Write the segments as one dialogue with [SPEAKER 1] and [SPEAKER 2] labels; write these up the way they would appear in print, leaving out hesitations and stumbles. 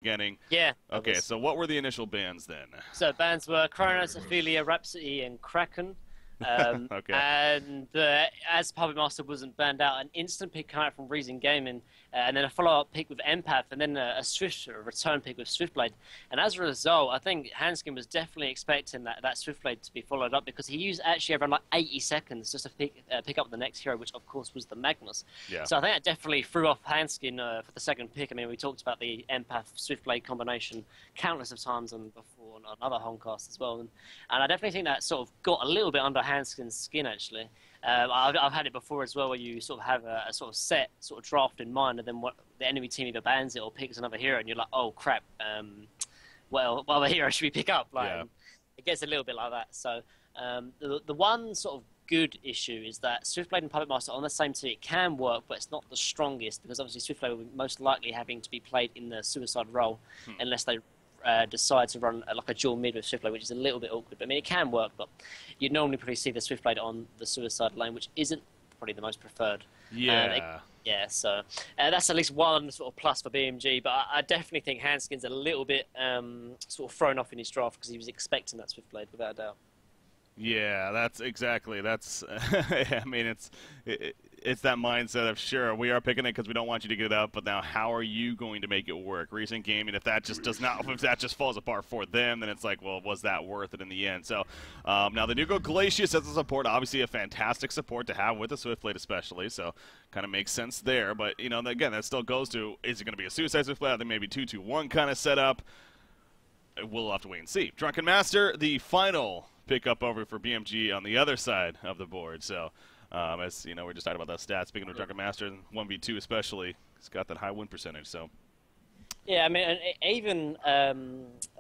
[SPEAKER 1] beginning.
[SPEAKER 2] Yeah.
[SPEAKER 1] Okay, so what were the initial bans then?
[SPEAKER 2] So bands were Kronos, Ophelia, Rhapsody, and Kraken.
[SPEAKER 1] Okay.
[SPEAKER 2] And as Puppet Master wasn't banned out, an instant pick came out from Reason Gaming, and then a follow-up pick with Empath, and then a return pick with Swiftblade. And as a result, I think Hanskin was definitely expecting that Swiftblade to be followed up because he used actually around like 80 seconds just to pick up the next hero, which of course was the Magnus.
[SPEAKER 1] Yeah.
[SPEAKER 2] So I think that definitely threw off Hanskin for the second pick. I mean, we talked about the Empath Swiftblade combination countless of times on other Homecast as well, and I definitely think that sort of got a little bit under Hanskin's skin actually. I've had it before as well, where you sort of have a sort of set sort of draft in mind, and then what the enemy team either bans it or picks another hero, and you're like, oh crap, what other hero should we pick up? Like,
[SPEAKER 1] Yeah.
[SPEAKER 2] it gets a little bit like that. So the one sort of good issue is that Swiftblade and Puppet Master on the same team, it can work, but it's not the strongest because obviously Swiftblade will be most likely having to be played in the suicide role unless they decide to run like a dual mid with Swiftblade, which is a little bit awkward. But, I mean, it can work, but you'd normally probably see the Swiftblade on the suicide lane, which isn't probably the most preferred.
[SPEAKER 1] Yeah.
[SPEAKER 2] So that's at least one sort of plus for BMG, but I definitely think Hanskin's a little bit sort of thrown off in his draft because he was expecting that Swiftblade, without a doubt.
[SPEAKER 1] Yeah, that's exactly. That's. I mean, it's that mindset of sure we are picking it because we don't want you to get up, but now how are you going to make it work? Recent gaming, if that just does not, if that just falls apart for them, then it's like, well, was that worth it in the end? So now the Nugo Glacius as a support, obviously a fantastic support to have with the Swiftblade especially, so kind of makes sense there. But you know, again, that still goes to, is it going to be a Suicide Swiftblade? I think maybe 2-2-1 kind of setup. We'll have to wait and see. Drunken Master, the final pickup over for BMG on the other side of the board. So, as you know, we're just talking about that stat. Speaking of Drunken Master, 1v2 especially, it's got that high win percentage. So,
[SPEAKER 2] yeah, I mean, and even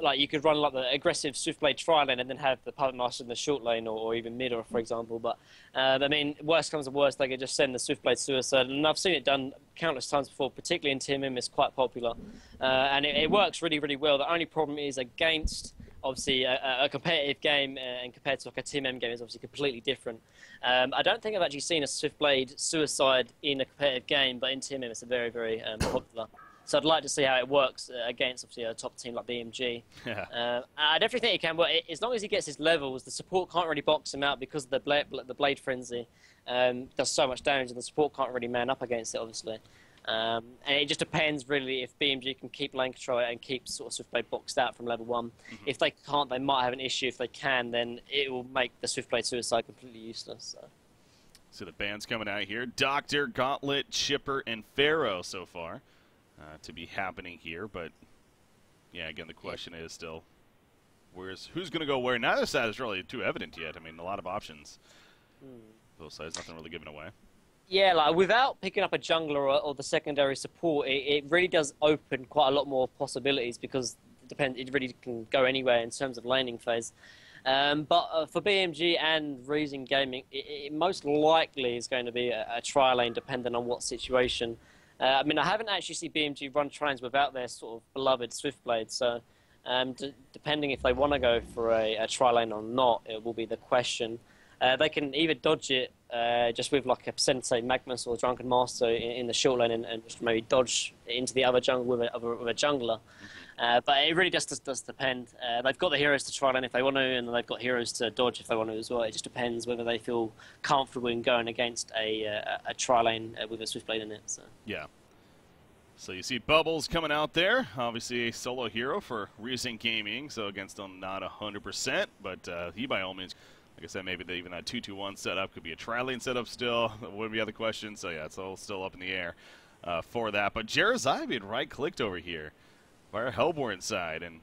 [SPEAKER 2] like you could run like the aggressive Swiftblade tri lane and then have the Puppet Master in the short lane, or even mid, or for example. But I mean, worst comes to worst, they could just send the Swiftblade suicide, and I've seen it done countless times before. Particularly in TMM, it's quite popular, and it works really, really well. The only problem is against obviously a competitive game, and compared to like a TMM game is obviously completely different. I don't think I've actually seen a Swiftblade suicide in a competitive game, but in TMM it's a very, very popular. So I'd like to see how it works against obviously a top team like BMG.
[SPEAKER 1] yeah.
[SPEAKER 2] I definitely think it can work as long as he gets his levels. The support can't really box him out because the blade frenzy does so much damage, and the support can't really man up against it, obviously. And it just depends really if BMG can keep lane control and keep sort of Swiftblade boxed out from level 1. If they can't, they might have an issue. If they can, then it will make the Swiftblade suicide completely useless.
[SPEAKER 1] So the band's coming out here. Doctor, Gauntlet, Chipper, and Pharaoh so far to be happening here. But, yeah, again, the question is still, who's going to go where? Neither side is really too evident yet. I mean, a lot of options. Both sides, nothing really given away.
[SPEAKER 2] Yeah, like without picking up a jungler or the secondary support, it really does open quite a lot more possibilities because it really can go anywhere in terms of laning phase. But for BMG and Reason Gaming, it most likely is going to be a tri-lane depending on what situation. I mean, I haven't actually seen BMG run tri-lanes without their sort of beloved Swiftblade, so depending if they want to go for a tri-lane or not, it will be the question. They can either dodge it just with like a Sensei Magnus or Drunken Master in the short lane and just maybe dodge into the other jungle with a jungler. But it really just does depend. They've got the heroes to tri lane if they want to, and they've got heroes to dodge if they want to as well. It just depends whether they feel comfortable in going against a tri lane with a Swiftblade in it. So.
[SPEAKER 1] Yeah. So you see Bubbles coming out there. Obviously a solo hero for Reason Gaming, so against them not 100%, but he by all means, like I said, maybe even that 2-2-1 setup could be a tri-lane setup still. That would be other questions. So yeah, it's all still up in the air for that. But Jarazai being right-clicked over here by our Hellborn side, and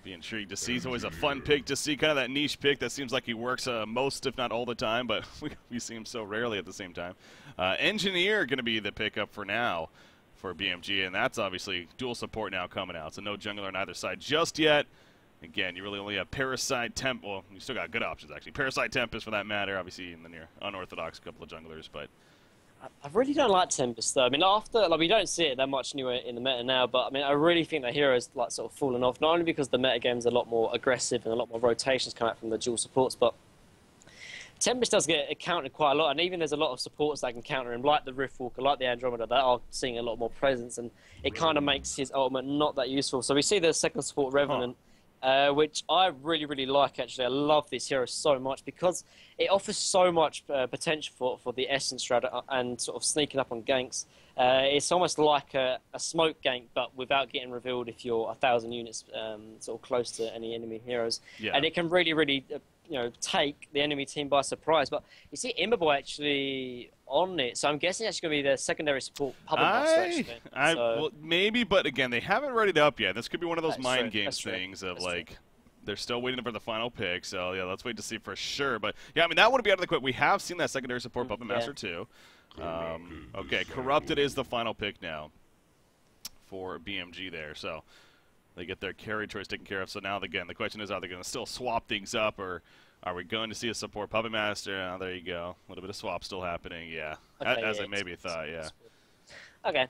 [SPEAKER 1] be intrigued to see. It's always a fun pick to see, kind of that niche pick that seems like he works most, if not all the time, but we see him so rarely at the same time. Engineer going to be the pickup for now for BMG, and that's obviously dual support now coming out. So no jungler on either side just yet. Again, you really only have Parasite, Tempest. Well, you still got good options, actually. Parasite, Tempest, for that matter. Obviously, in the near unorthodox couple of junglers, but
[SPEAKER 2] I really don't like Tempest, though. I mean, we don't see it that much anywhere in the meta now, but I mean, I really think the hero's like sort of fallen off. Not only because the meta game's a lot more aggressive and a lot more rotations come out from the dual supports, but Tempest does get countered quite a lot, and even there's a lot of supports that can counter him, like the Riftwalker, like the Andromeda, that are seeing a lot more presence, and it kind of makes his ultimate not that useful. So we see the second support Revenant, which I really, really like, actually. I love this hero so much because it offers so much potential for the Essence strat and sort of sneaking up on ganks. It's almost like a smoke gank, but without getting revealed if you're 1,000 units sort of close to any enemy heroes.
[SPEAKER 1] Yeah.
[SPEAKER 2] And it can really, really take the enemy team by surprise. But you see Imberboy actually on it, so I'm guessing it's going to be the secondary support Puppet Master, actually.
[SPEAKER 1] Well, maybe, but again, they haven't readied up yet. This could be one of those mind games things of like, they're still waiting for the final pick, so yeah, let's wait to see for sure. But yeah, I mean, that wouldn't be out of the question. We have seen that secondary support Puppet Master too. Okay, Corrupted is the final pick now for BMG there, so they get their carry choice taken care of. So now, again, the question is, are they going to still swap things up, or are we going to see a support Puppet Master? Oh, there you go. A little bit of swap still happening, yeah. Okay, as I maybe thought, yeah.
[SPEAKER 2] Okay.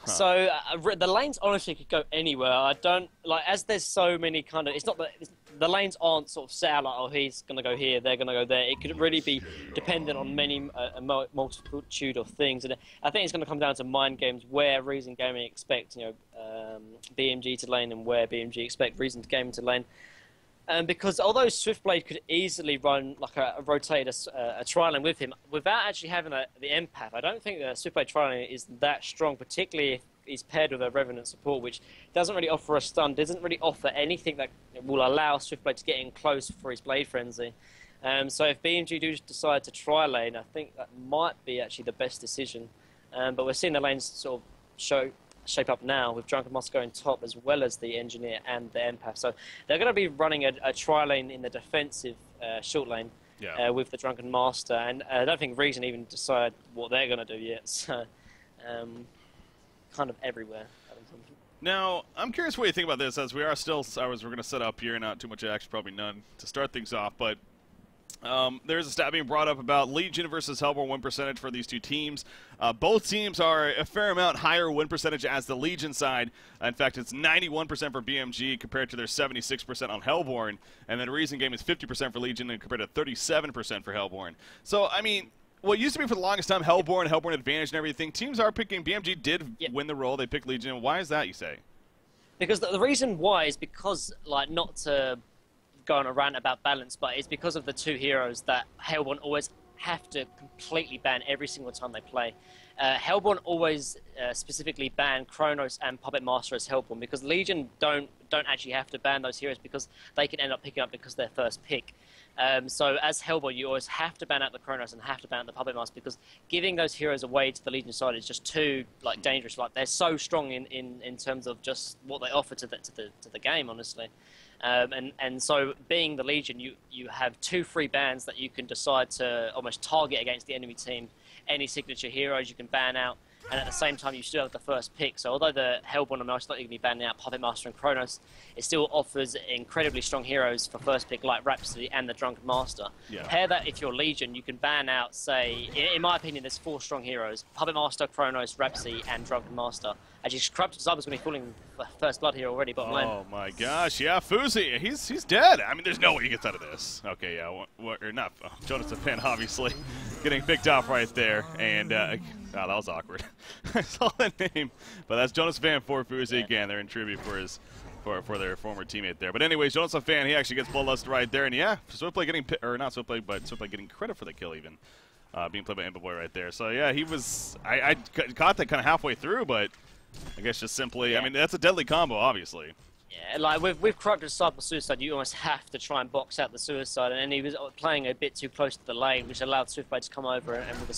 [SPEAKER 2] So the lanes honestly could go anywhere. I don't like, as there's so many kind of. It's not that the lanes aren't sort of set out like, oh, he's going to go here, they're going to go there. It could really be dependent on many multitude of things, and I think it's going to come down to mind games where Reason Gaming expect BMG to lane and where BMG expect Reason Gaming to lane. Because although Swiftblade could easily run like a rotate a tri-lane with him without actually having the empath, I don't think the Swiftblade tri-lane is that strong, particularly if he's paired with a Revenant support, which doesn't really offer a stun, doesn't really offer anything that will allow Swiftblade to get in close for his Blade Frenzy. So if BMG do decide to tri-lane, I think that might be actually the best decision. But we're seeing the lanes sort of shape up now with Drunken Master going top as well as the Engineer and the Empath. So they're going to be running a tri-lane in the defensive short lane with the Drunken Master, and I don't think Reason even decide what they're going to do yet. So kind of everywhere.
[SPEAKER 1] Now, I'm curious what you think about this, as we are still, we're going to set up here, not too much action, probably none, to start things off, but there's a stat being brought up about Legion versus Hellborn win percentage for these two teams. Both teams are a fair amount higher win percentage as the Legion side. In fact, it's 91% for BMG compared to their 76% on Hellborn. And then Reason Game is 50% for Legion and compared to 37% for Hellborn. So, I mean, what used to be for the longest time Hellborn advantage and everything, teams are picking, BMG did win the role, they picked Legion. Why is that, you say?
[SPEAKER 2] Because the reason why is because, like, not to go on a rant about balance, but it's because of the two heroes that Hellborn always have to completely ban every single time they play. Hellborn always specifically ban Kronos and Puppet Master as Hellborn, because Legion don't actually have to ban those heroes because they can end up picking up because they're first pick. So as Hellborn, you always have to ban out the Kronos and have to ban out the Puppet Master, because giving those heroes away to the Legion side is just too dangerous. Like, they're so strong in terms of just what they offer to the game, honestly. And so, being the Legion, you have 2 free bans that you can decide to almost target against the enemy team. Any signature heroes you can ban out, and at the same time you still have the first pick. So although the Hellborn are most likely going to be banning out Puppet Master and Kronos, it still offers incredibly strong heroes for first pick like Rhapsody and the Drunken Master. Pair that if you're Legion, you can ban out, say, in my opinion, there's 4 strong heroes: Puppet Master, Kronos, Rhapsody, and Drunken Master. Actually, Corrupted Cyber's going to be falling first blood here already, bottom lane.
[SPEAKER 1] Oh my gosh, yeah, Fuzi, he's dead. I mean, there's no way he gets out of this. Okay, yeah, or not. Jonas Fan, obviously, getting picked off right there, and that was awkward. I saw that name, but that's Jonas Fan for Fuzi again. They're in tribute for his for their former teammate there. But anyways, Jonas Fan, he actually gets Bloodlust right there, and yeah, Swiftblade getting not Swiftblade, but Swiftblade getting credit for the kill even, being played by Imberboy right there. So yeah, he was. I caught that kind of halfway through, but I guess just simply, I mean, that's a deadly combo, obviously.
[SPEAKER 2] Yeah, like with Corrupted Cyber Suicide, you almost have to try and box out the Suicide, and he was playing a bit too close to the lane, which allowed Swiftblade to come over and with the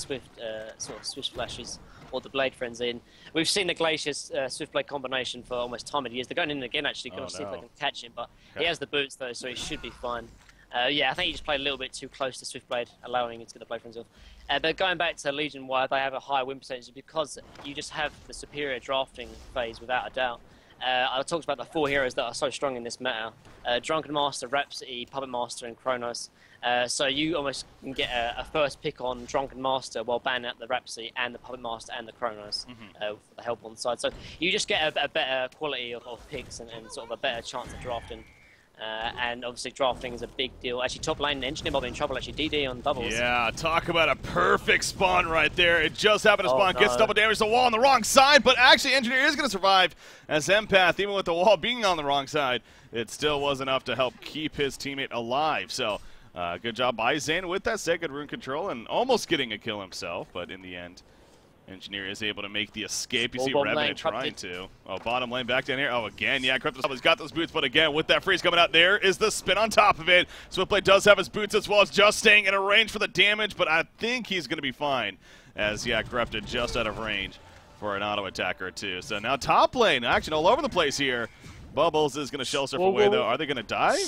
[SPEAKER 2] Swift flashes or the Blade Frenzy. And we've seen the Glacius Swiftblade combination for almost time of years. They're going in again, actually, going to see if they can catch him, but he has the boots, though, so he should be fine. Yeah, I think he just played a little bit too close to Swiftblade, allowing him to get the Blade Frenzy off. But going back to Legion, why they have a higher win percentage, because you just have the superior drafting phase, without a doubt. I talked about the 4 heroes that are so strong in this meta: Drunken Master, Rhapsody, Puppet Master, and Kronos. So you almost can get a first pick on Drunken Master while banning out the Rhapsody and the Puppet Master and the Kronos for the help on the side. So you just get a better quality of picks and sort of a better chance of drafting. And obviously drafting is a big deal. Actually, top lane Engineer might be in trouble. Actually, DD on doubles.
[SPEAKER 1] Yeah, talk about a perfect spawn right there. It just happened to spawn.
[SPEAKER 2] No.
[SPEAKER 1] Gets double damage to the wall on the wrong side, but actually Engineer is going to survive as Empath, even with the wall being on the wrong side, it still was enough to help keep his teammate alive. So good job by Zane with that second rune control and almost getting a kill himself, but in the end, Engineer is able to make the escape. You see Revenant trying to. Oh, bottom lane back down here. Oh, again, yeah, Crypto's got those boots, but again, with that freeze coming out, there is the spin on top of it. Swiftblade does have his boots as well as just staying in a range for the damage, but I think he's going to be fine as, yeah, Crypto just out of range for an auto attacker or two. So now top lane, action all over the place here. Bubbles is going to shell surf away, though. Are they going to die?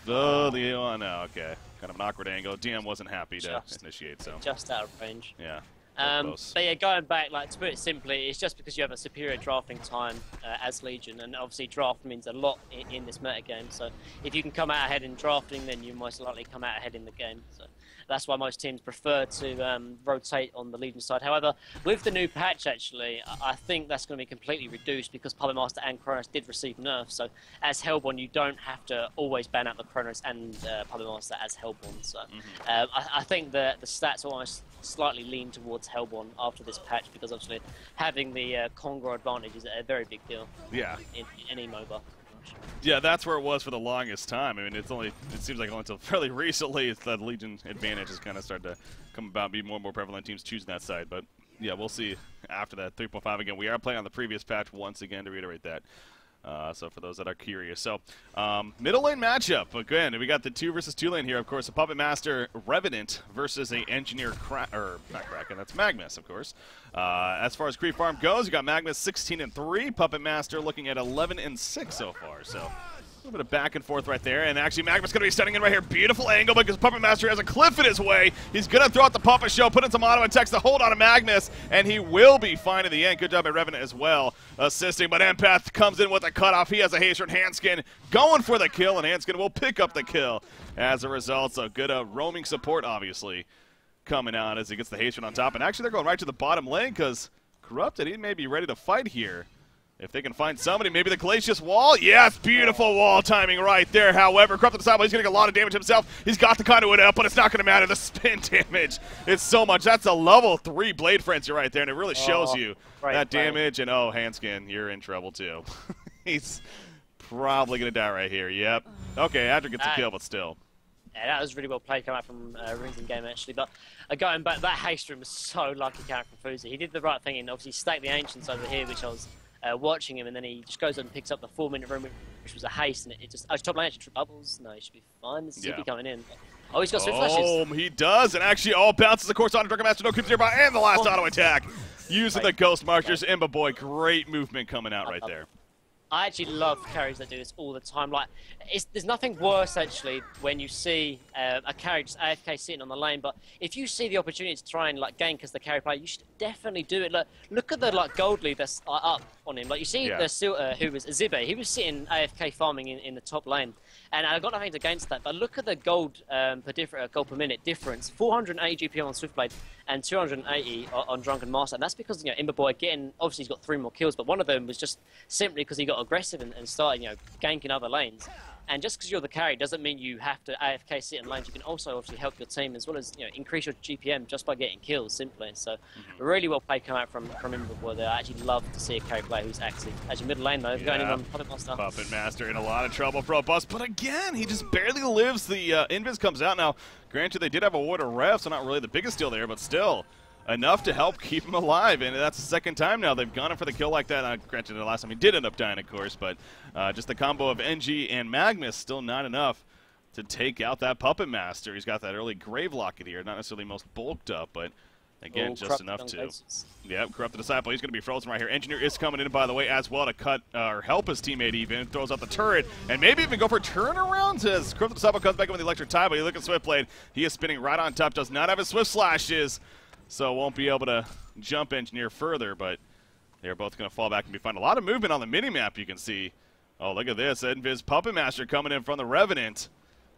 [SPEAKER 1] Oh, no, okay. Kind of an awkward angle. DM wasn't happy to initiate, so.
[SPEAKER 2] Just out of range.
[SPEAKER 1] Yeah.
[SPEAKER 2] But yeah, going back, like to put it simply, it's just because you have a superior drafting time as Legion, and obviously draft means a lot in this meta game. So if you can come out ahead in drafting, then you most likely come out ahead in the game. So that's why most teams prefer to rotate on the Legion side. However, with the new patch, actually, I think that's going to be completely reduced because Puppet Master and Kronos did receive nerfs. So as Hellborn, you don't have to always ban out the Kronos and Puppet Master as Hellborn. So I think the stats almost slightly lean towards Hellborn after this patch because obviously having the Congo advantage is a very big deal.
[SPEAKER 1] Yeah.
[SPEAKER 2] In any MOBA.
[SPEAKER 1] Yeah, that's where it was for the longest time. I mean, it seems like only until fairly recently that Legion advantage has kind of started to come about, be more and more prevalent teams choosing that side. But yeah, we'll see after that 3.5 again. We are playing on the previous patch once again to reiterate that. So for those that are curious. So middle lane matchup. Again, we got the 2 versus 2 lane here. Of course, a Puppet Master Revenant versus a Engineer not Kraken. That's Magnus, of course. As far as creep farm goes, you got Magnus 16-3. Puppet Master looking at 11-6 so far. So a little bit of back and forth right there, and actually Magnus going to be setting in right here. Beautiful angle because Puppet Master has a cliff in his way. He's going to throw out the Puppet Show, put in some auto attacks to hold on to Magnus, and he will be fine in the end. Good job by Revenant as well, assisting, but Empath comes in with a cutoff. He has a haste from Handskin going for the kill, and Handskin will pick up the kill as a result. So good roaming support, obviously, coming out as he gets the haste on top. And actually they're going right to the bottom lane because Corrupted, he may be ready to fight here. If they can find somebody, maybe the Glacius wall. Yes, beautiful wall timing right there. However, Corrupted Disciple, he's getting a lot of damage himself. He's got the conduit up, but it's not going to matter. The spin damage, it's so much. That's a level 3 Blade Frenzy right there, and it really shows you that damage. And oh, Handskin, you're in trouble too. He's probably going to die right here. Yep. Okay, Adric gets a kill, but still.
[SPEAKER 2] Yeah, that was really well played coming out from Rings in game, actually. But going back, that haste room was so lucky coming out from Fuzi. He did the right thing and obviously stacked the Ancients over here, which I was watching him, and then he just goes and picks up the 4-minute room, which was a haste, and it just... Oh, top lane actually bubbles. No, he should be fine. This is CP coming in. Oh, he's got Swift Flashes.
[SPEAKER 1] Oh, he does, and actually all bounces, of course, on Drunken Master. No creeps nearby, and the last auto attack. Using the Ghost Marchers. Imba Boy, great movement coming out right there.
[SPEAKER 2] I actually love carries that do this all the time. Like, there's nothing worse actually when you see a carry just AFK sitting on the lane. But if you see the opportunity to try and like gank as the carry player, you should definitely do it. Look at the gold lead that's up on him. Like you see the who was Zibe. He was sitting AFK farming in the top lane, and I got nothing against that. But look at the gold gold per minute difference: 480 GP on Swiftblade and 280 on Drunken Master. And that's because Imba Boy obviously he's got 3 more kills, but one of them was just simply because he got aggressive and started ganking other lanes. And just because you're the carry doesn't mean you have to AFK sit in lanes. You can also obviously help your team as well as increase your GPM just by getting kills simply. So really well played come out from Imba Boy there. I actually love to see a carry player who's active. As your middle lane though, going in on Puppet Master. Puppet
[SPEAKER 1] Master in a lot of trouble, Bust. But again, he just barely lives. The Invis comes out now. Granted, they did have a ward of ref, so not really the biggest deal there, but still enough to help keep him alive. And that's the second time now they've gone in for the kill like that. Granted, the last time he did end up dying, of course, but just the combo of NG and Magnus still not enough to take out that Puppet Master. He's got that early Grave Locket here, not necessarily most bulked up, but again, just enough to. Yep, Corrupted Disciple. He's going to be frozen right here. Engineer is coming in, by the way, as well to cut or help his teammate even. Throws out the turret and maybe even go for turnarounds as Corrupted Disciple comes back in with the electric tie. But you look at Swiftblade. He is spinning right on top. Does not have his Swift Slashes, so won't be able to jump Engineer further. But they're both going to fall back and be fine. A lot of movement on the minimap, you can see. Oh, look at this. Envis Puppet Master coming in from the Revenant.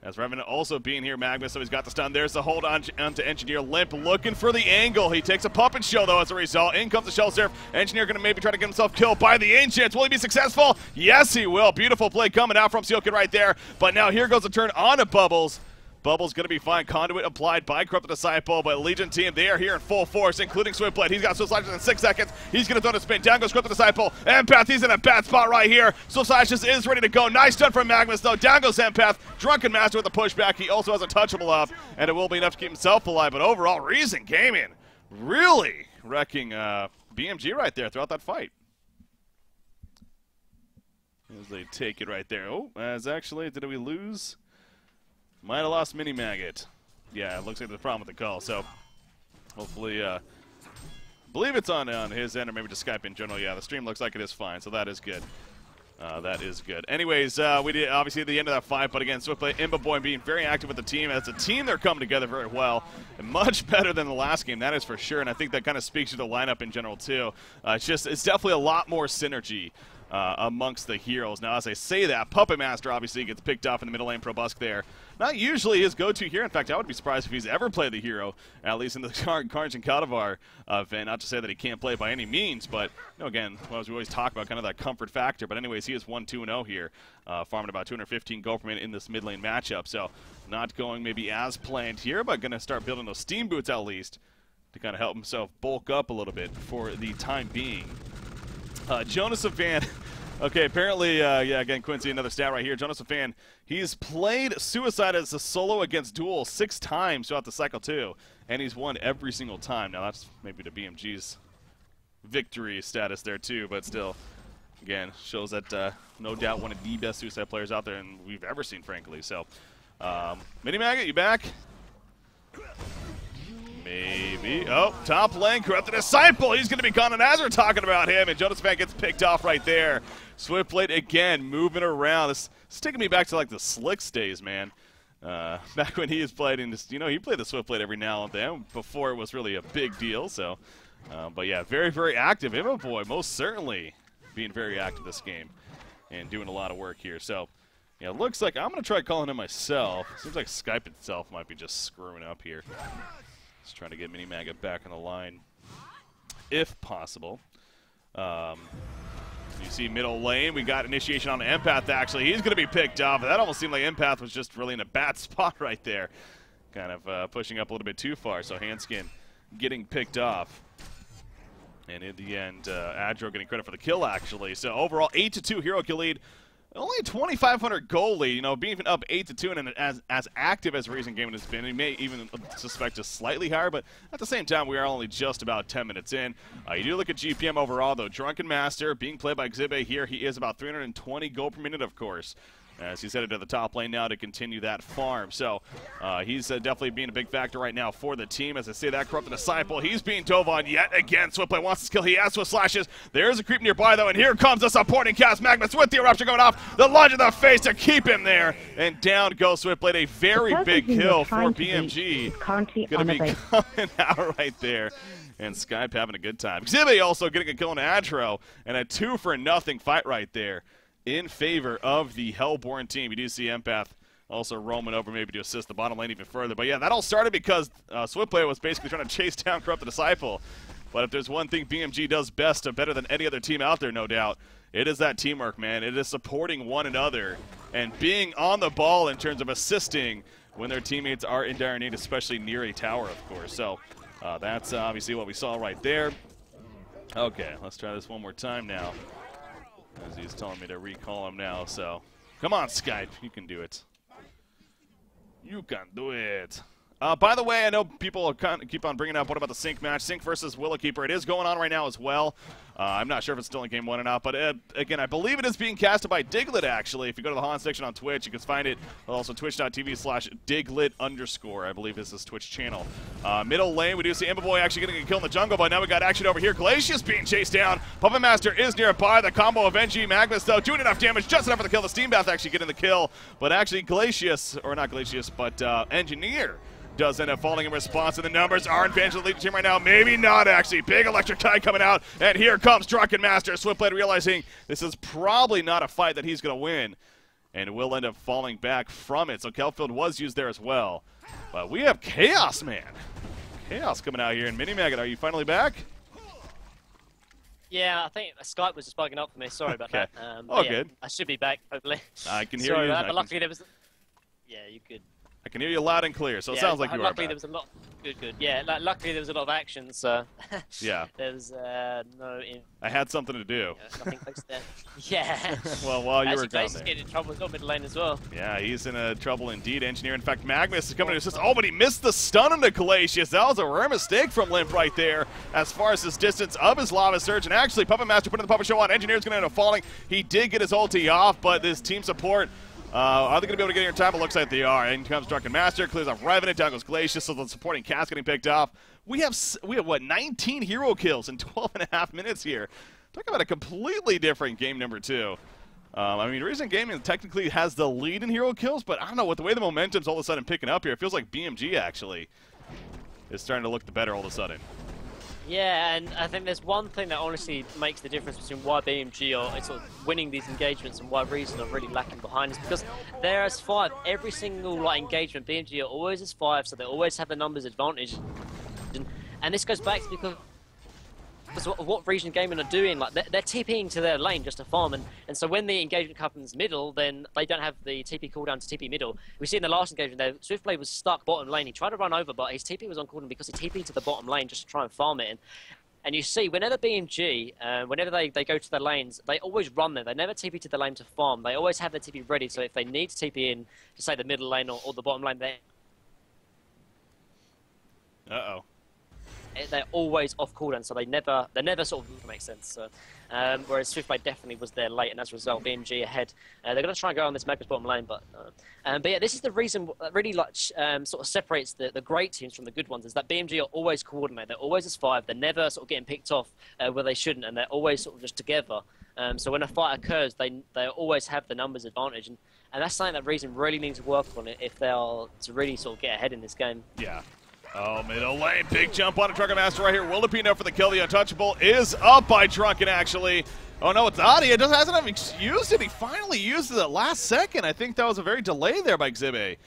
[SPEAKER 1] As Revenant also being here, Magnus, so he's got the stun. There's the hold on to Engineer. Limp looking for the angle. He takes a puppet show, though, as a result. In comes the Shell Surf. Engineer going to maybe try to get himself killed by the Ancients. Will he be successful? Yes, he will. Beautiful play coming out from Sealkid right there. But now here goes a turn on to Bubbles. Bubbles going to be fine. Conduit applied by Corrupted Disciple, but Legion team, they are here in full force, including Swiftblade. He's got Swift Slashes in 6 seconds. He's going to throw the spin. Down goes Corrupted Disciple. Empath, he's in a bad spot right here. Swift Slashes is ready to go. Nice stun from Magnus, though. Down goes Empath. Drunken Master with a pushback. He also has a touchable up, and it will be enough to keep himself alive. But overall, Reason Gaming really wrecking BMG right there throughout that fight. As they take it right there. Oh, as actually, did we lose? Might have lost Mini Maggot. Yeah, it looks like there's a problem with the call, so hopefully, believe it's on his end, or maybe just Skype in general. Yeah, the stream looks like it is fine, so that is good. That is good. Anyways, we did obviously at the end of that fight, but again, Swiftblade, Imba Boy being very active with the team. As a team, they're coming together very well, and much better than the last game, that is for sure, and I think that kind of speaks to the lineup in general, too. It's definitely a lot more synergy amongst the heroes. Now, as I say that, Puppet Master obviously gets picked off in the middle lane Probusk there. Not usually his go-to here. In fact, I would be surprised if he's ever played the hero, at least in the Carnage and Kadavar event. Not to say that he can't play by any means, but you know, again, as we always talk about, kind of that comfort factor. But anyways, he is 1-2-0 here, farming about 215 gold per minute in this mid lane matchup. So not going maybe as planned here, but going to start building those steam boots at least to kind of help himself bulk up a little bit for the time being. Jonas Van. Okay, apparently, yeah, again, Quincy, another stat right here. Jonas Fan, he's played Suicide as a solo against duel 6 times throughout the cycle, too, and he's won every single time. Now, that's maybe the BMG's victory status there, too, but still, again, shows that no doubt one of the best Suicide players out there and we've ever seen, frankly. So, Mini Maggot, you back? Maybe. Oh, top lane, Corrupted Disciple. He's going to be gone, and as we're talking about him, and Jonas Fan gets picked off right there. Swiftblade again, moving around. This is taking me back to like the Slicks days, man. Back when he was played in this, you know, he played the Swiftblade every now and then before it was really a big deal. So, but yeah, very, very active. Immo Boy, most certainly being very active this game and doing a lot of work here. So, yeah, it looks like I'm going to try calling him myself. Seems like Skype itself might be just screwing up here. Just trying to get Mini Maggot back on the line, if possible. You see middle lane, we got initiation on Empath, actually. He's going to be picked off. That almost seemed like Empath was just really in a bad spot right there. Kind of pushing up a little bit too far, so Handskin getting picked off. And in the end, Adro getting credit for the kill, actually. So overall, 8-2 hero kill lead. Only 2,500 goal lead, you know, being up 8-2 and as active as Reason Gaming has been. He may even suspect just slightly higher, but at the same time, we are only just about 10 minutes in. You do look at GPM overall, though. Drunken Master being played by Xibe here. He is about 320 gold per minute, of course, as he's headed to the top lane now to continue that farm. So he's definitely being a big factor right now for the team. As I say that, Corrupted Disciple, he's being dove on yet again. Swiftblade wants to kill. He has Swift Slashes. There's a creep nearby, though, and here comes the supporting cast. Magnus with the eruption going off. The lunge in the face to keep him there. And down goes Swiftblade. A very big kill for BMG. Going to be coming out right there. And Skype having a good time. Xibe also getting a kill on Adro. And a 2-for-0 fight right there in favor of the Hellborn team. You do see Empath also roaming over maybe to assist the bottom lane even further. But yeah, that all started because Swiftblade was basically trying to chase down Corrupted Disciple. But if there's one thing BMG does best, better than any other team out there, no doubt, it is that teamwork, man. It is supporting one another and being on the ball in terms of assisting when their teammates are in dire need, especially near a tower, of course. So that's obviously what we saw right there. Okay, let's try this one more time now, as he's telling me to recall him now. So come on, Skype, you can do it. You can do it. By the way, I know people keep on bringing up, what about the CiC match? CiC versus Willowkeeper. It is going on right now as well. I'm not sure if it's still in Game 1 or not, but again, I believe it is being casted by Diglett, actually. If you go to the Han section on Twitch, you can find it. Also, twitch.tv/Diglett_, I believe is his Twitch channel. Middle lane, we do see Imba Boy actually getting a kill in the jungle, but now we got action over here. Glacius being chased down. Puppet Master is nearby. The combo of NG Magnus, though, doing enough damage, just enough for the kill. The Steam Bath actually getting the kill, but actually Glacius, or not Glacius, but Engineer does end up falling in response, and the numbers are in advantage of the Legion team right now. Maybe not, actually. Big electric tide coming out, and here comes Drunken Master. Swiftblade realizing this is probably not a fight that he's going to win, and will end up falling back from it. So Kelfield was used there as well. But we have Chaos, man. Chaos coming out here. And Mini-Maggot, are you finally back?
[SPEAKER 2] Yeah, I think Skype was just bugging up for me. Sorry about that.
[SPEAKER 1] Oh,
[SPEAKER 2] yeah,
[SPEAKER 1] good.
[SPEAKER 2] I should be back, hopefully.
[SPEAKER 1] I can hear
[SPEAKER 2] Sorry
[SPEAKER 1] you.
[SPEAKER 2] but luckily there was... Yeah, you could.
[SPEAKER 1] I can hear you loud and clear, so it sounds like you are back.
[SPEAKER 2] Luckily there was a lot... Good. Yeah, luckily there was a lot of action, so...
[SPEAKER 1] Yeah.
[SPEAKER 2] There was no...
[SPEAKER 1] I had something to do.
[SPEAKER 2] Nothing close there. Yeah.
[SPEAKER 1] Well, while you were
[SPEAKER 2] Actually,
[SPEAKER 1] down
[SPEAKER 2] Jace is
[SPEAKER 1] there.
[SPEAKER 2] getting in trouble. He's got mid lane as well.
[SPEAKER 1] Yeah, he's in trouble indeed, Engineer. In fact, Magnus is coming to assist. Oh, but he missed the stun into Calatius. That was a rare mistake from Limp right there as far as his distance of his Lava Surge. And actually, Puppet Master putting the Puppet Show on. Engineer's going to end up falling. He did get his ulti off, but this team support... are they going to be able to get here in time? It looks like they are. In comes Drunken Master, clears off Revenant, down goes Glacius, so the supporting cast getting picked off. We have what, 19 hero kills in 12.5 minutes here. Talk about a completely different game number 2. I mean, Recent Gaming technically has the lead in hero kills, but I don't know, with the way the momentum's all of a sudden picking up here, it feels like BMG actually is starting to look the better all of a sudden.
[SPEAKER 2] Yeah, and I think there's one thing that honestly makes the difference between why BMG are sort of winning these engagements and why Reason are really lacking behind is because they're as 5. Every single engagement, BMG are always as 5, so they always have the numbers advantage. And this goes back to because what Region Gaming are doing, like they're TPing to their lane just to farm, and so when the engagement comes middle, then they don't have the TP cooldown to TP middle. We see in the last engagement there, Swiftblade was stuck bottom lane. He tried to run over, but his TP was on cooldown because he TP'd to the bottom lane just to try and farm it. And you see, whenever BMG, whenever they go to their lanes, they always run there. They never TP to the lane to farm. They always have their TP ready, so if they need to TP in to, say, the middle lane or the bottom lane, they're always off cooldown, so they never sort of make sense. So, whereas Swiftblade definitely was there late, and as a result, BMG ahead. They're going to try and go on this Magnus bottom lane, but yeah, this is the reason that really sort of separates the great teams from the good ones, is that BMG are always coordinated. They're always as 5. They're never sort of getting picked off where they shouldn't, and they're always sort of just together. So when a fight occurs, they always have the numbers advantage, and that's something that Reason really needs to work on it if they are to really sort of get ahead in this game.
[SPEAKER 1] Yeah. Oh, middle lane, big jump on a Drunken Master right here. Willipino for the kill. The Untouchable is up by Drunken, actually. Oh, no, it's Adi. It hasn't even used it. He finally used it at last second. I think that was a very delay there by Xibe.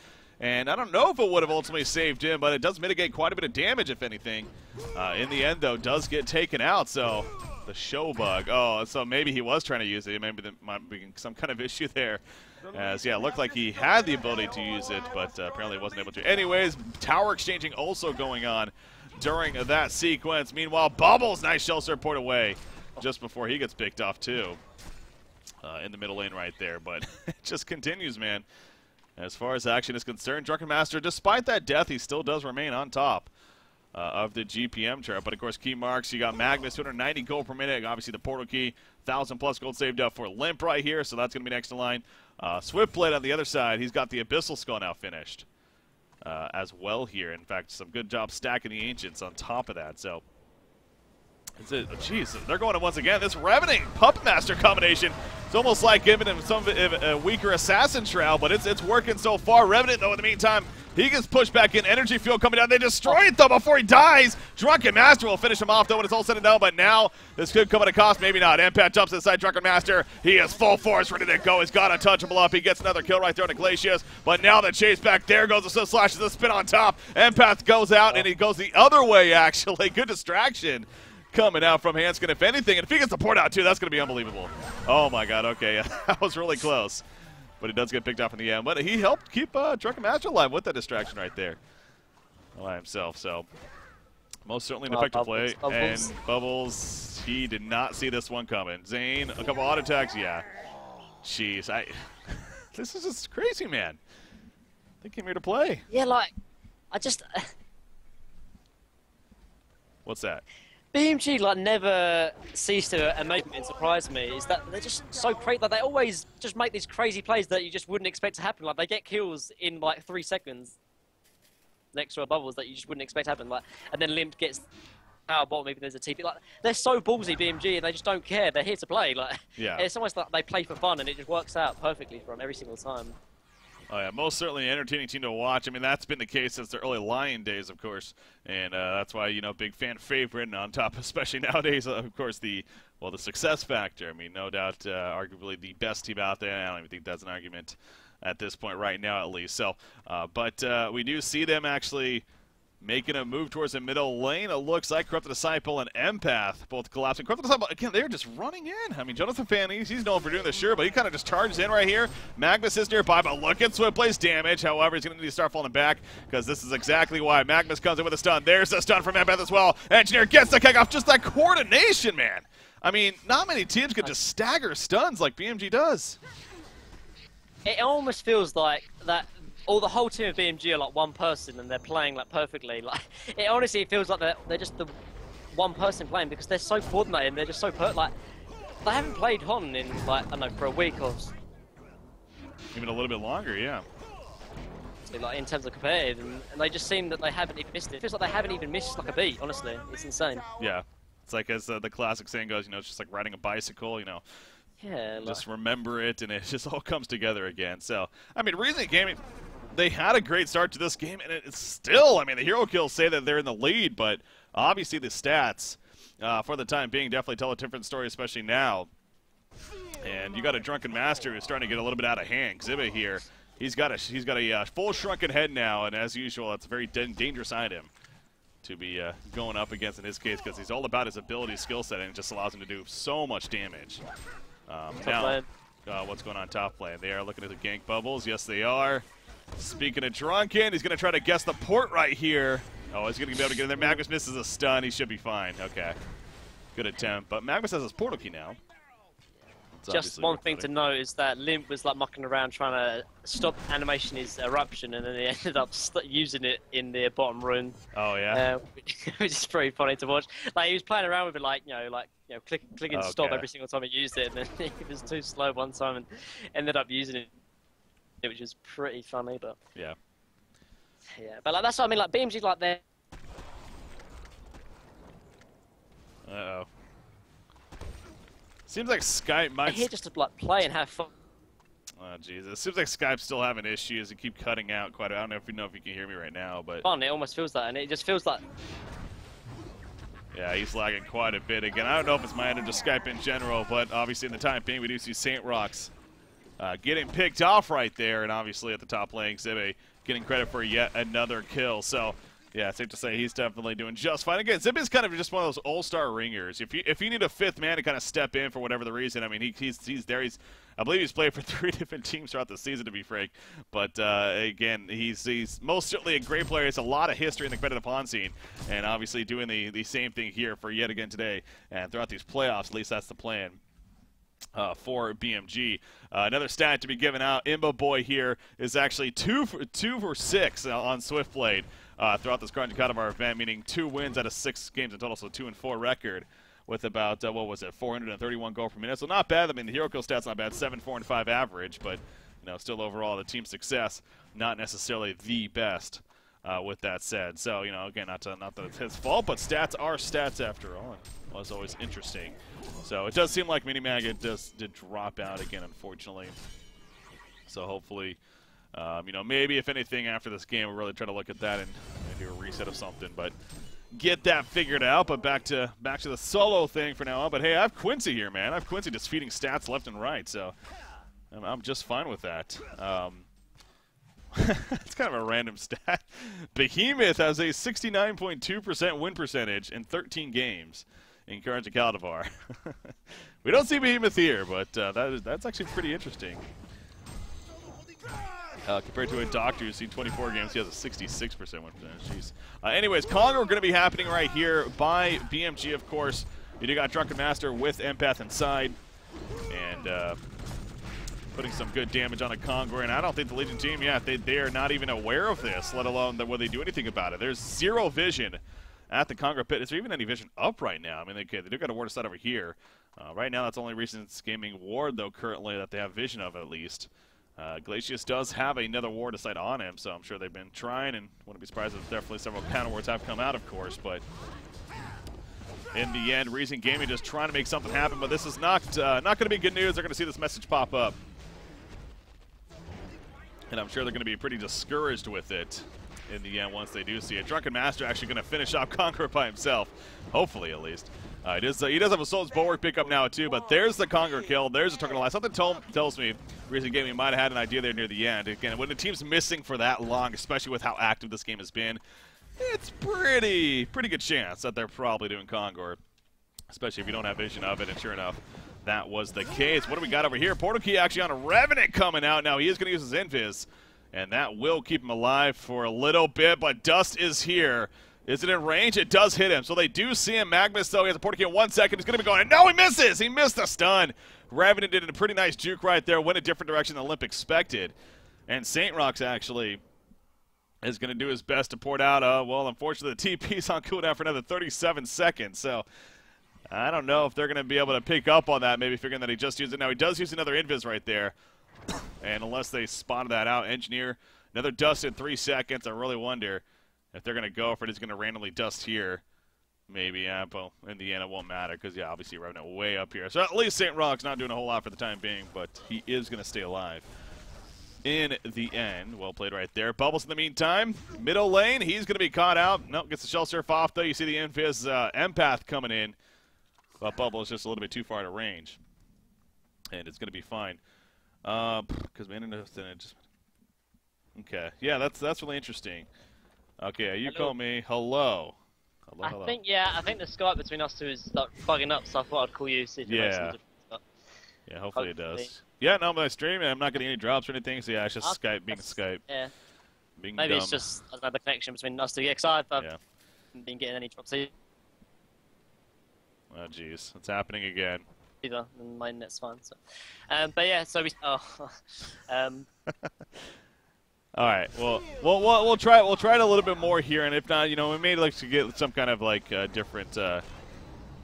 [SPEAKER 1] And I don't know if it would have ultimately saved him, but it does mitigate quite a bit of damage, if anything. In the end, though, does get taken out, so the show bug. Oh, so maybe he was trying to use it. Maybe there might be some kind of issue there. As, yeah, it looked like he had the ability to use it, but apparently wasn't able to. Anyways, tower exchanging also going on during that sequence. Meanwhile, Bubbles, nice shell serve port away just before he gets picked off, too, in the middle lane right there. But it just continues, man. As far as action is concerned, Drunken Master, despite that death, he still does remain on top of the GPM chart. But, of course, key marks, you got Magnus, 290 gold per minute. Obviously, the portal key, 1,000+ gold saved up for Limp right here, so that's going to be next in line. Swiftblade on the other side, he's got the Abyssal Skull now finished as well here. In fact, some good job stacking the Ancients on top of that. So, jeez, they're going to once again. This Revenant Puppet Master combination, it's almost like giving him some a weaker Assassin Shroud, but it's working so far. Revenant, though, in the meantime, he gets pushed back in. Energy field coming down. They destroy it, though, before he dies. Drunken Master will finish him off, though, when it's all said and done. But now this could come at a cost. Maybe not. Empath jumps inside Drunken Master. He is full force, ready to go. He's got Untouchable up. He gets another kill right there on Glacius. But now the chase back. There goes the Swift Slash. The spin on top. Empath goes out, and he goes the other way, actually. Good distraction coming out from Hanskin, if anything. And if he gets the port out, too, that's going to be unbelievable. Oh, my God. Okay, that was really close. But he does get picked off in the end. But he helped keep Drunken Master alive with that distraction right there by himself. So most certainly an effective play. And Bubbles, he did not see this one coming. Zane, a couple auto attacks. Yeah. Jeez. This is just crazy, man. They came here to play.
[SPEAKER 2] Yeah, like, I just...
[SPEAKER 1] What's that?
[SPEAKER 2] BMG never cease to amaze me and surprise me. Is that they're just so crazy. Like, they always just make these crazy plays that you just wouldn't expect to happen. Like, they get kills in 3 seconds next to a Bubbles that you just wouldn't expect to happen. Like, and then Limp gets power bottom. Maybe there's a TP. Like, they're so ballsy, BMG, and they just don't care. They're here to play. Like,
[SPEAKER 1] yeah.
[SPEAKER 2] It's almost like they play for fun, and it just works out perfectly for them every single time.
[SPEAKER 1] Oh, yeah, most certainly an entertaining team to watch. I mean, that's been the case since the early Lion days, of course. And that's why, big fan favorite. And on top, especially nowadays, of course, the well, the success factor. I mean, no doubt, arguably the best team out there. I don't even think that's an argument at this point right now, at least. So, but we do see them actually making a move towards the middle lane. It looks like Corrupted Disciple and Empath both collapsing. Corrupted Disciple, again, they're just running in. I mean, Jonathan Fan, he's known for doing this, sure, but he kind of just charges in right here. Magnus is nearby, but look at Swift plays damage. However, he's going to need to start falling back because this is exactly why Magnus comes in with a stun. There's a stun from Empath as well. Engineer gets the kick off. Just that coordination, man. I mean, not many teams can just stagger stuns like BMG does.
[SPEAKER 2] It almost feels like that. The whole team of BMG are like one person, and they're playing like perfectly. Like it honestly feels like they're just the one person playing because they're so coordinated. And they're just so like they haven't played Hon in like I don't know for a week or
[SPEAKER 1] even a little bit longer, yeah.
[SPEAKER 2] Like in terms of competitive, and they just seem that they haven't even missed it. It feels like they haven't even missed like a beat. Honestly, it's insane.
[SPEAKER 1] Yeah, it's like as the classic saying goes, you know, it's just like riding a bicycle, you know.
[SPEAKER 2] Yeah, like,
[SPEAKER 1] just remember it, and it just all comes together again. So, I mean, Reason Gaming, they had a great start to this game, and it's still, I mean, the hero kills say that they're in the lead, but obviously the stats, for the time being, definitely tell a different story, especially now. And you got a Drunken Master who's starting to get a little bit out of hand. Xibit here, he's got a full shrunken head now, and as usual, it's a very dangerous item to be going up against in his case, because he's all about his ability, skill set, and it just allows him to do so much damage. Now, what's going on top lane? They are looking at the gank bubbles. Yes, they are. Speaking of Drunken, he's going to try to guess the port right here. Oh, he's going to be able to get in there. Magnus misses a stun. He should be fine. Okay. Good attempt. But Magnus has his portal key now.
[SPEAKER 2] Just one thing to note is that Limp was like mucking around trying to stop animation his eruption, and then he ended up using it in the bottom room.
[SPEAKER 1] Oh yeah,
[SPEAKER 2] which is pretty funny to watch. Like he was playing around with it, like clicking stop every single time he used it, and then he was too slow one time and ended up using it, which was pretty funny. But
[SPEAKER 1] yeah,
[SPEAKER 2] but like that's what I mean. Like BMG, like they're.
[SPEAKER 1] Uh-oh. Seems like Skype might...
[SPEAKER 2] here just to like play and have fun.
[SPEAKER 1] Oh, Jesus. Seems like Skype's still having issues. It keep cutting out quite a bit. I don't know if you can hear me right now, but...
[SPEAKER 2] Fun, it almost feels that, and it just feels like...
[SPEAKER 1] Yeah, he's lagging quite a bit again. I don't know if it's my end or just Skype in general, but obviously in the time being, we do see St. Rocks getting picked off right there, and obviously at the top lane, Xibit getting credit for yet another kill. So... yeah, it's safe to say he's definitely doing just fine. Again, Xibit's kind of just one of those all-star ringers. If you need a fifth man to kind of step in for whatever the reason, I mean, he's there. I believe he's played for 3 different teams throughout the season, to be frank. But again, he's most certainly a great player. He has a lot of history in the competitive pawn scene, and obviously doing the same thing here for yet again today and throughout these playoffs. At least that's the plan. For BMG. Another stat to be given out, Imba Boy here is actually 2 for 6 on Swiftblade throughout this Grunge Kadavar event, meaning 2 wins out of 6 games in total, so 2-4 record with about, 431 goal per minute. So not bad. I mean, the hero kill stat's not bad, 7, 4, and 5 average, but still overall the team success not necessarily the best. With that said, so again, not that it's his fault, but stats are stats after all. And was always interesting. So it does seem like Minimag did drop out again, unfortunately. So hopefully, maybe if anything after this game, we'll really try to look at that and do a reset of something, but get that figured out. But back to the solo thing for now on. But hey, I have Quincy here, man. I have Quincy just feeding stats left and right, so I'm just fine with that. It's kind of a random stat. Behemoth has a 69.2% win percentage in 13 games in Current to Caldivar. We don't see Behemoth here, but that's actually pretty interesting. Compared to a Doctor who's seen 24 games, he has a 66% win percentage. Jeez. Anyways, Congo are going to be happening right here by BMG, of course. You do got Drunken Master with Empath inside. And... putting some good damage on a Conqueror, and I don't think the Legion team, they are not even aware of this, let alone that they do anything about it. There's 0 vision at the Conqueror pit. Is there even any vision up right now? I mean, they do got a ward aside over here. Right now, that's only Recent Gaming ward, though, currently, that they have vision of, at least. Glacius does have another ward aside on him, so I'm sure they've been trying, and wouldn't be surprised if definitely several counter wards have come out, of course, but... in the end, Recent Gaming just trying to make something happen, but this is not going to be good news. They're going to see this message pop up. And I'm sure they're going to be pretty discouraged with it in the end once they do see it. Drunken Master actually going to finish off Conqueror by himself. Hopefully, at least. He does have a Soul's Bulwark pickup now, too, but there's the Conqueror kill. There's a token of life. Something tells me Recent Gaming might have had an idea there near the end. Again, when the team's missing for that long, especially with how active this game has been, it's pretty good chance that they're probably doing Conqueror, especially if you don't have vision of it, and sure enough, that was the case. What do we got over here? Portal Key actually on a Revenant coming out. Now he is going to use his Invis, and that will keep him alive for a little bit, but Dust is here. Is it in range? It does hit him. So they do see him. Magnus, though, he has a portal key in 1 second. He's going to be going, and no, he misses! He missed the stun. Revenant did a pretty nice juke right there, went a different direction than Limp expected. And St. Rox actually is going to do his best to port out. Well, unfortunately, the TP's on cooldown for another 37 seconds. So I don't know if they're going to be able to pick up on that, maybe figuring that he just used it. Now, he does use another Invis right there. And unless they spotted that out, Engineer, another Dust in 3 seconds. I really wonder if they're going to go for it. He's going to randomly Dust here. Maybe, yeah, well, in the end it won't matter because, yeah, obviously Revenant way up here. So at least St. Rock's not doing a whole lot for the time being, but he is going to stay alive in the end. Well played right there. Bubbles in the meantime. Middle lane, he's going to be caught out. Nope, gets the Shell Surf off, though. You see the Invis Empath coming in. But Bubble is just a little bit too far to range. And it's going to be fine. Because we ended up in it just... Okay, yeah, that's really interesting. Okay, you call me. Hello. Hello.
[SPEAKER 2] I think the Skype between us two is like bugging up, so I thought I'd call you, see if it makes some difference. But
[SPEAKER 1] yeah, hopefully it does. Yeah, no, but I stream and I'm not getting any drops or anything, so yeah, it's just Skype being Skype.
[SPEAKER 2] Yeah.
[SPEAKER 1] Being
[SPEAKER 2] Maybe
[SPEAKER 1] dumb.
[SPEAKER 2] it's just another connection between us two. Yeah, because I've been getting any drops either,
[SPEAKER 1] oh, jeez. It's happening again.
[SPEAKER 2] and my internet's fine. So, but yeah, so we.
[SPEAKER 1] All right. Well, we'll try it a little bit more here, and if not, you know, we may like to get some kind of like different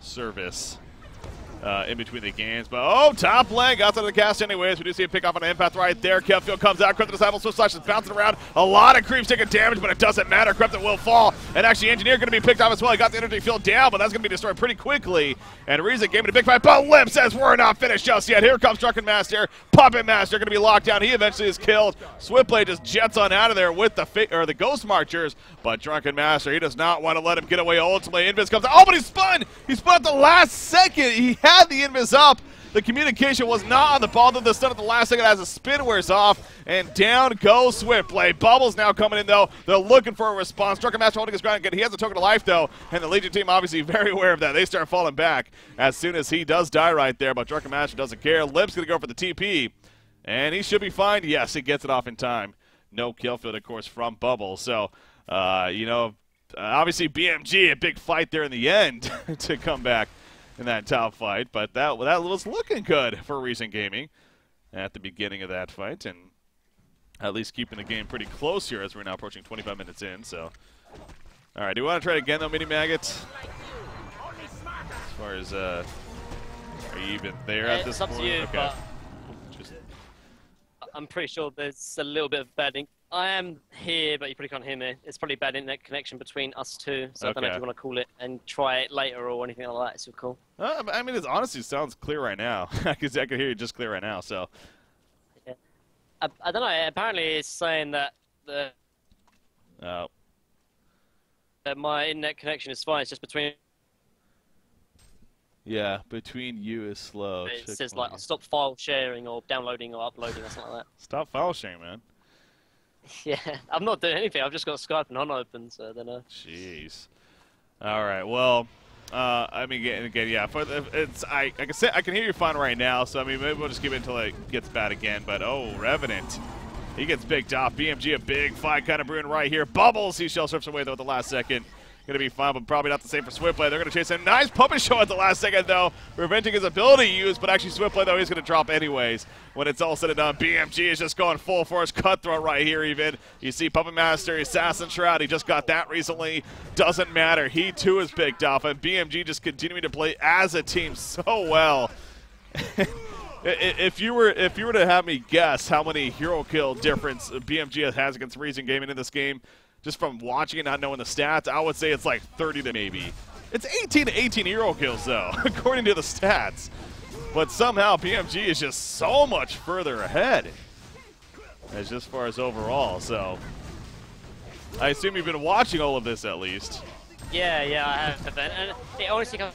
[SPEAKER 1] service in between the games. But oh, top leg outside of the cast anyways. We do see a pick off on an Empath right there. Kevfield comes out. Crypto Disciple Swift Slash is bouncing around. A lot of creeps taking damage, but it doesn't matter. Crypto will fall, and actually Engineer going to be picked off as well. He got the energy field down, but that's going to be destroyed pretty quickly. And Reason gave it a big fight, but Limp says we're not finished just yet. Here comes Drunken Master. Puppet Master going to be locked down. He eventually is killed. Switchblade just jets on out of there with the Ghost Marchers, but Drunken Master, he does not want to let him get away. Ultimately, Invis comes out. Oh, but he spun! He spun at the last second. He had the Invis up. The communication was not on the ball. The stun at the last second as the spin wears off, and down goes Swiftblade. Bubbles now coming in, though. They're looking for a response. Drunken Master holding his ground again. He has a token of life, though, and the Legion team obviously very aware of that. They start falling back as soon as he does die right there, but Drunken Master doesn't care. Limp's going to go for the TP, and he should be fine. Yes, he gets it off in time. No kill field, of course, from Bubbles. So, you know, obviously BMG, a big fight there in the end to come back in that top fight, but that was looking good for Recent Gaming at the beginning of that fight, and at least keeping the game pretty close here as we're now approaching 25 minutes in. So, all right, do you want to try it again though, Mini Maggots? As far as are you even there at this point?
[SPEAKER 2] It's up to you,
[SPEAKER 1] okay.
[SPEAKER 2] but I'm pretty sure there's a little bit of bad. I am here, but you probably can't hear me. It's probably bad internet connection between us two, so I don't know if you want to call it and try it later or anything like that. It's cool.
[SPEAKER 1] I mean, it honestly sounds clear right now. I can hear you just clear right now. So,
[SPEAKER 2] yeah. I don't know. Apparently, it's saying that that my internet connection is fine. It's just between.
[SPEAKER 1] Yeah, between you is slow.
[SPEAKER 2] It says like stop file sharing or downloading or uploading or something like that.
[SPEAKER 1] Stop file sharing, man.
[SPEAKER 2] Yeah, I'm not doing anything. I've just got Skype and unopened, so I don't know.
[SPEAKER 1] Jeez. All right. Well, I mean, again, yeah. I can hear you fine right now. So I mean, maybe we'll just keep it until it gets bad again. But oh, Revenant, he gets picked off. BMG, a big fight kind of brewing right here. Bubbles, he shell surfs away though at the last second. Going to be fine, but probably not the same for Swiftblade. They're going to chase him. Nice puppet show at the last second, though, preventing his ability use, but actually Swiftblade, though, he's going to drop anyways when it's all said and done. BMG is just going full force cutthroat right here, even. You see Puppet Master, Assassin Shroud, he just got that recently. Doesn't matter. He, too, is picked off, and BMG just continuing to play as a team so well. If you were to have me guess how many hero kill difference BMG has against Reason Gaming in this game, just from watching it, not knowing the stats, I would say it's like 30 to maybe. It's 18 to 18 hero kills, though, according to the stats. But somehow BMG is just so much further ahead as far as overall. So I assume you've been watching all of this at least.
[SPEAKER 2] Yeah, I have. And it honestly comes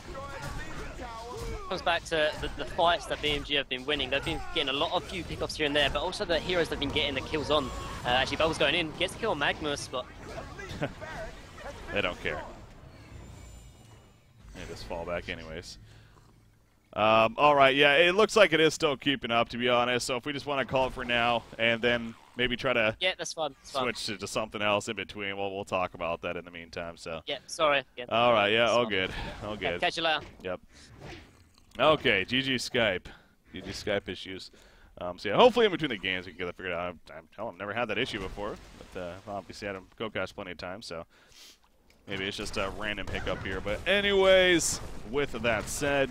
[SPEAKER 2] comes back to the fights that BMG have been winning. They've been getting a lot of few pickoffs here and there, but also the heroes they've been getting the kills on. Actually, Bubbles going in, gets the kill on Magnus, but...
[SPEAKER 1] They don't care. They just fall back anyways. All right, yeah, it looks like it is still keeping up, to be honest. So if we just want to call it for now, and then maybe try to
[SPEAKER 2] that's fine.
[SPEAKER 1] switch to something else in between, we'll talk about that in the meantime. So
[SPEAKER 2] yeah, sorry. Yeah,
[SPEAKER 1] all right, yeah, all good, all good.
[SPEAKER 2] Catch you later.
[SPEAKER 1] Yep. Okay, GG Skype. GG Skype issues. So yeah, hopefully in between the games we can get that figured out. I've never had that issue before, but obviously I had him go cash plenty of times, so maybe it's just a random hiccup here. But anyways, with that said,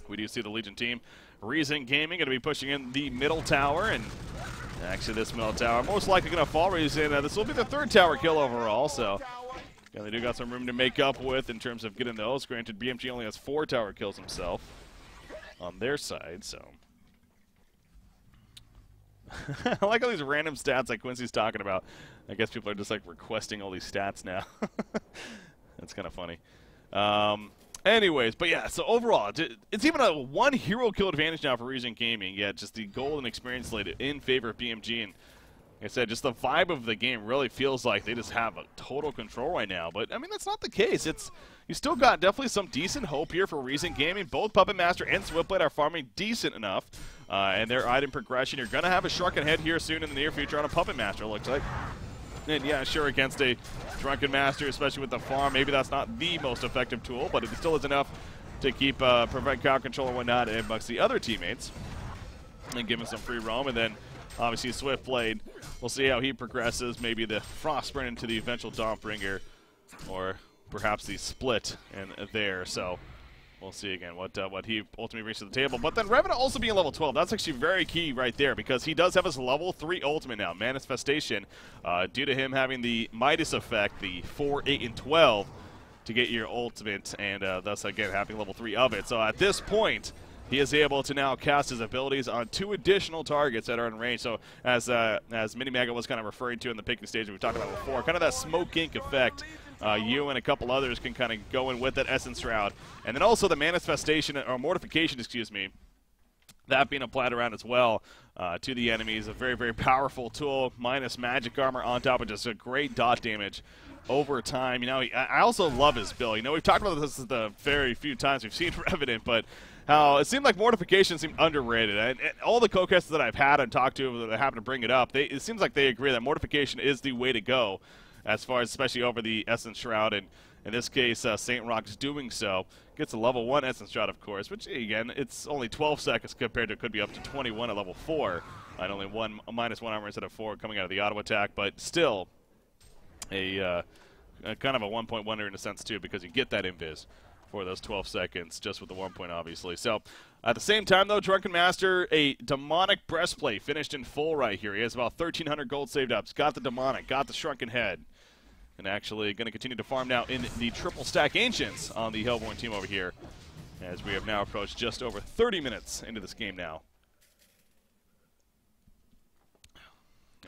[SPEAKER 1] we do see the Legion team, Reason Gaming, going to be pushing in the middle tower, and actually this middle tower most likely going to fall. Reason, this will be the 3rd tower kill overall, so yeah, they do got some room to make up with in terms of getting those. Granted, BMG only has 4 tower kills himself on their side, so. I like all these random stats like Quincy's talking about. I guess people are just like requesting all these stats now. That's kind of funny. Anyways, but yeah, so overall, it's even a 1 hero kill advantage now for Reason Gaming. Yeah, just the gold and experience slated in favor of BMG. And like I said, just the vibe of the game really feels like they just have a total control right now. But, I mean, that's not the case. You still got definitely some decent hope here for Reason Gaming. Both Puppet Master and Swiftblade are farming decent enough. And their item progression, you're going to have a Shrunken Head here soon in the near future on a Puppet Master, it looks like. And yeah, sure, against a Drunken Master, especially with the farm, maybe that's not the most effective tool, but it still is enough to keep prevent crowd control and whatnot amongst the other teammates and give him some free roam. And then obviously Swiftblade, we'll see how he progresses. Maybe the Frost Sprint into the eventual Dawnbringer, or perhaps the split in there. So we'll see again what he ultimately brings to the table. But then Revenant also being level 12, that's actually very key right there, because he does have his level 3 ultimate now, Manifestation, due to him having the Midas effect, the 4, 8, and 12, to get your ultimate, and thus again having level 3 of it. So at this point, he is able to now cast his abilities on 2 additional targets that are in range. So as Minimaga was kind of referring to in the picking stage we talked about before, kind of that smoke ink effect. You and a couple others can kind of go in with that Essence Shroud. And then also the Manifestation, or Mortification, excuse me, that being applied around as well to the enemies. A very, very powerful tool, minus magic armor on top of just a great dot damage over time. You know, I also love his build. You know, we've talked about this the very few times we've seen Revenant, but how it seemed like Mortification seemed underrated. And all the co-casters that I've had and talked to that happen to bring it up, it seems like they agree that Mortification is the way to go, as far as especially over the Essence Shroud, and in this case, St. Rock's doing so. Gets a level 1 Essence Shroud, of course, which, again, it's only 12 seconds compared to it could be up to 21 at level 4. And only minus 1 armor instead of 4 coming out of the auto attack, but still a kind of a 1-point wonder in a sense, too, because you get that invis for those 12 seconds just with the 1 point, obviously. So at the same time, though, Drunken Master, a demonic breastplate finished in full right here. He has about 1,300 gold saved up. He's got the demonic, got the Shrunken Head. And actually going to continue to farm now in the triple stack Ancients on the Hellborn team over here, as we have now approached just over 30 minutes into this game now.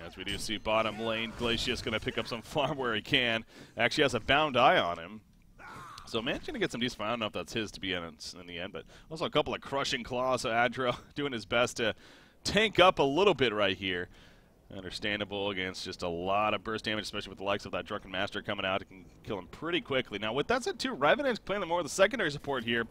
[SPEAKER 1] As we do see bottom lane, Glacius going to pick up some farm where he can. Actually has a Bound Eye on him. So managing to get some decent, I don't know if that's his to be in the end, but also a couple of Crushing Claws. So Adro doing his best to tank up a little bit right here. Understandable against just a lot of burst damage, especially with the likes of that Drunken Master coming out. It can kill him pretty quickly. Now, with that said, too, Revenant's playing more of the secondary support here.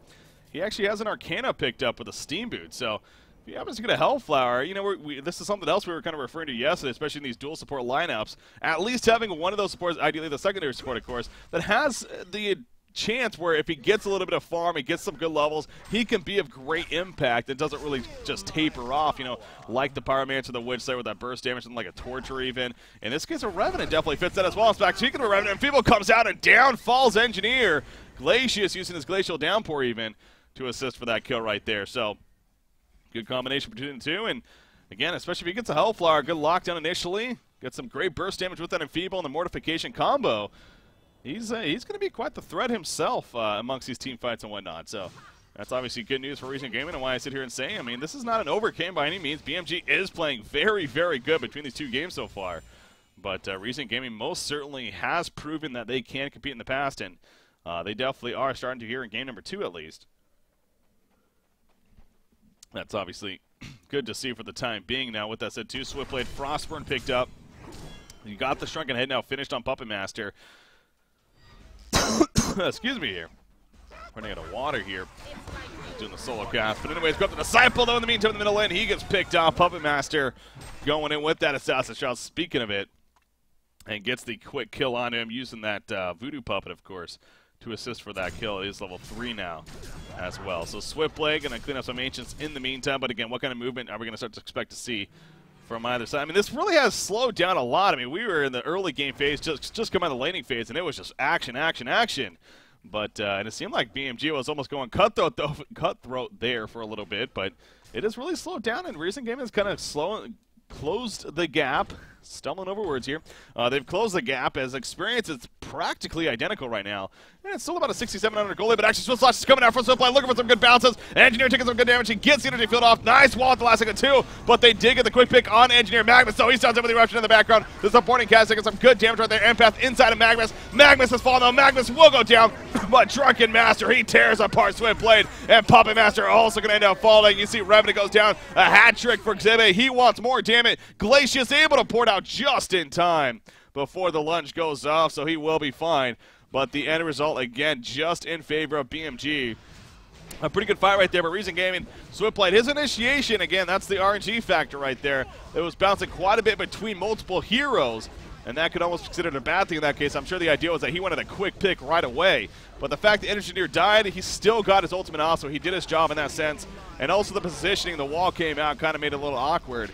[SPEAKER 1] He actually has an Arcana picked up with a Steam Boot. So if he happens to get a Hellflower, you know, this is something else we were kind of referring to yesterday, especially in these dual support lineups. At least having one of those supports, ideally the secondary support, of course, that has the chance where if he gets a little bit of farm, he gets some good levels, he can be of great impact. It doesn't really just taper off, you know, like the Pyromancer, the Witch Slayer with that burst damage, and like a Torture even. In this case, a Revenant definitely fits that as well. In fact, speaking of a Revenant, Feeble comes out and down falls Engineer. Glacius using his Glacial Downpour even to assist for that kill right there. So good combination between the two, and again, especially if he gets a Hellflower, good lockdown initially, gets some great burst damage with that Enfeeble and the Mortification combo. He's going to be quite the threat himself amongst these team fights and whatnot. So that's obviously good news for Reason Gaming, and why I sit here and say, I mean, this is not an overgame by any means. BMG is playing very, very good between these two games so far. But Reason Gaming most certainly has proven that they can compete in the past, and they definitely are starting to here in game number 2 at least. That's obviously good to see for the time being. Now, with that said, too, Swiftblade Frostburn picked up. You got the Shrunken Head now finished on Puppet Master. Excuse me here. Running out of water here. Doing the solo cast. But anyways, go up to Disciple, though, in the meantime, in the middle lane. He gets picked off. Puppet Master going in with that assassin shot, speaking of it, and gets the quick kill on him, using that Voodoo Puppet, of course, to assist for that kill. It is level 3 now as well. So Swiftblade going to clean up some Ancients in the meantime. But again, what kind of movement are we going to start to expect to see from either side? I mean, this really has slowed down a lot. I mean, we were in the early game phase, just come out of the laning phase, and it was just action, action, action. But and it seemed like BMG was almost going cutthroat there for a little bit. But it has really slowed down, and recent game has kind of closed the gap. Stumbling over words here. They've closed the gap as experience is practically identical right now. And it's still about a 6700 goalie, but actually Swift Slash is coming out for Swiftblade, looking for some good bounces. Engineer taking some good damage. He gets the energy field off. Nice wall at the last second, too. But they did get the quick pick on Engineer Magnus, so he starts up with the eruption in the background. The supporting cast taking some good damage right there. Empath inside of Magnus. Magnus has fallen, though. Magnus will go down, but Drunken Master, he tears apart Swiftblade, and Puppet Master also going to end up falling. You see Revenant goes down. A hat trick for Xibe. He wants more, damn it. Glacius able to pour it out just in time before the lunge goes off, so he will be fine. But the end result, again, just in favor of BMG. A pretty good fight right there, but Reason Gaming, Swiftblade, his initiation, again, that's the RNG factor right there. It was bouncing quite a bit between multiple heroes, and that could almost be considered a bad thing in that case. I'm sure the idea was that he wanted a quick pick right away. But the fact that Engineer died, he still got his ultimate off, so he did his job in that sense. And also the positioning, the wall came out, kind of made it a little awkward.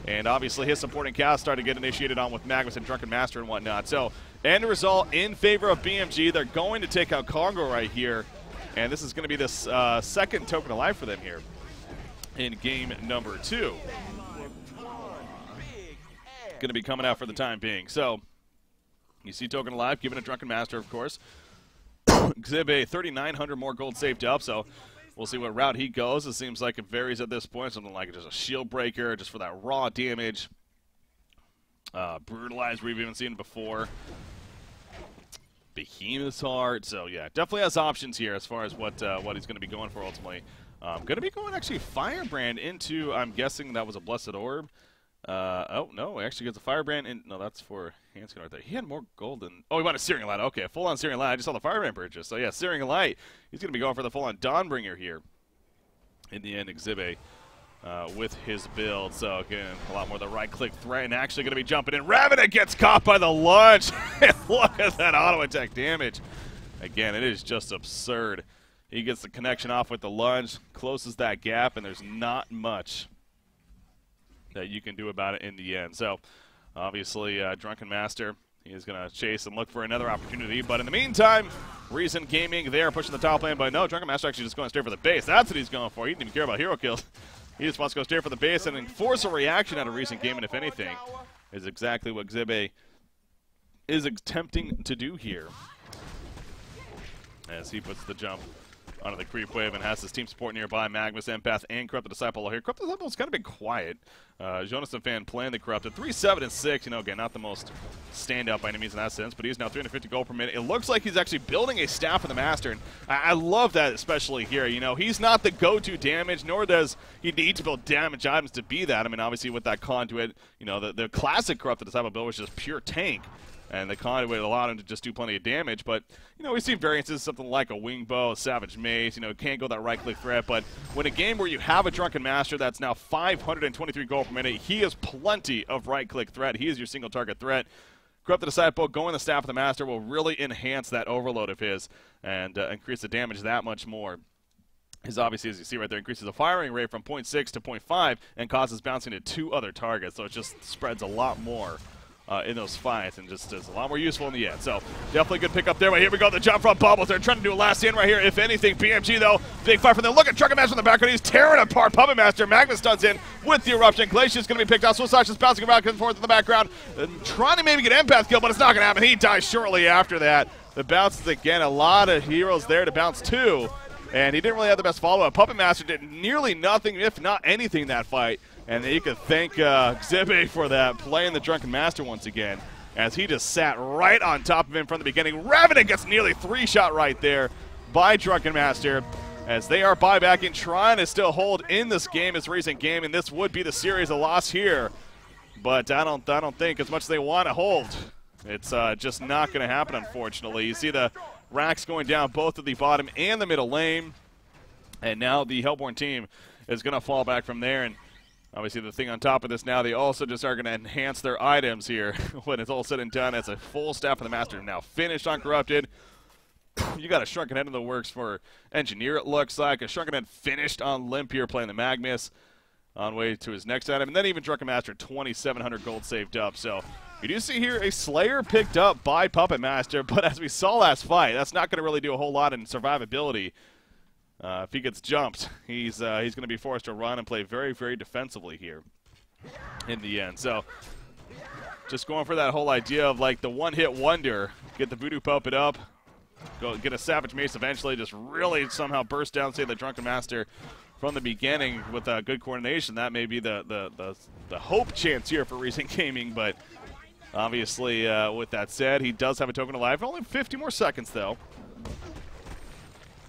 [SPEAKER 1] And obviously his supporting cast started to get initiated on with Magnus and Drunken Master and whatnot. So, end result in favor of BMG. They're going to take out Congo right here. And this is going to be the second token of life for them here in game number 2. Going to be coming out for the time being. So, you see token of life, giving a Drunken Master, of course. Xibe, 3,900 more gold saved up, so we'll see what route he goes. It seems like it varies at this point. Something like just a shield breaker, just for that raw damage. Brutalized, we've even seen before. Behemoth's Heart. So, yeah, definitely has options here as far as what he's going to be going for ultimately. Going to be going actually Firebrand into, I'm guessing that was a Blessed Orb. Oh, no, he actually gets a Firebrand in. No, that's for Hanskin right there. He had more gold than. Oh, he wanted Searing Light. Okay, full-on Searing Light. I just saw the Firebrand purchase. So, yeah, Searing Light. He's going to be going for the full-on Dawnbringer here. In the end, Xibe with his build. So, again, a lot more the right-click threat and actually going to be jumping in. Revenant gets caught by the lunge. Look at that auto-attack damage. Again, it is just absurd. He gets the connection off with the lunge, closes that gap, and there's not much that you can do about it in the end. So, obviously, Drunken Master, he is going to chase and look for another opportunity. But in the meantime, Reason Gaming, they are pushing the top lane. But no, Drunken Master actually just going straight for the base. That's what he's going for. He didn't even care about hero kills. He just wants to go straight for the base and enforce a reaction out of Reason Gaming, if anything, is exactly what Xibe is attempting to do here. As he puts the jump onto the creep wave and has his team support nearby. Magnus, Empath, and Corrupted Disciple here. Corrupted Disciple's kind of been quiet. Jonathan Fan playing the Corrupted. 3, 7, and 6. You know, again, not the most stand-up by any means in that sense, but he's now 350 gold per minute. It looks like he's actually building a staff of the Master, and I love that especially here. You know, he's not the go-to damage, nor does he need to build damage items to be that. I mean, obviously with that Conduit, you know, the classic Corrupted Disciple build was just pure tank. And the Conduit allowed him to just do plenty of damage. But, you know, we see variances, something like a Wing Bow, a Savage Mace, you know, can't go that right-click threat. But when a game where you have a Drunken Master that's now 523 gold per minute, he has plenty of right-click threat. He is your single-target threat. Corrupted Disciple, going the Staff of the Master will really enhance that overload of his and increase the damage that much more. His obviously, as you see right there, increases the firing rate from 0.6 to 0.5 and causes bouncing to 2 other targets. So it just spreads a lot more in those fights and just is a lot more useful in the end. So definitely good pick up there. But here we go, the jump from Bubbles. They're trying to do a last stand right here. If anything, BMG though, big fight for them. Look at Drunken Master in the background. He's tearing apart Puppet Master. Magnus stuns in with the eruption. Glacius going to be picked off. Swiss just bouncing around and forth in the background. Trying to maybe get Empath kill, but it's not going to happen. He dies shortly after that. The bounces again, a lot of heroes there to bounce too. And he didn't really have the best follow-up. Puppet Master did nearly nothing, if not anything, that fight. And you could thank Xibe for that, playing the Drunken Master once again, as he just sat right on top of him from the beginning. Revenant gets nearly 3-shot right there by Drunken Master. as they are buybacking, trying to still hold in this game as Racing Gaming. This would be the series of loss here, but I don't think as much as they want to hold, it's just not going to happen, unfortunately. You see the racks going down both at the bottom and the middle lane, and now the Hellborn team is going to fall back from there. And obviously the thing on top of this now, they also just are going to enhance their items here when it's all said and done. It's a full staff of the Master now finished on Corrupted. You got a Shrunken Head in the works for Engineer, it looks like. A Shrunken Head finished on Limp here playing the Magnus on way to his next item. And then even Drunken Master, 2,700 gold saved up. So you do see here a Slayer picked up by Puppet Master, but as we saw last fight, that's not going to really do a whole lot in survivability. If he gets jumped, he's going to be forced to run and play very, very defensively here in the end. So just going for that whole idea of like the one-hit wonder, get the Voodoo Puppet up, go get a Savage Mace eventually, just really somehow burst down, say, the Drunken Master from the beginning with good coordination. That may be the hope chance here for Racing Gaming, but obviously with that said, he does have a token of life. Only 50 more seconds, though,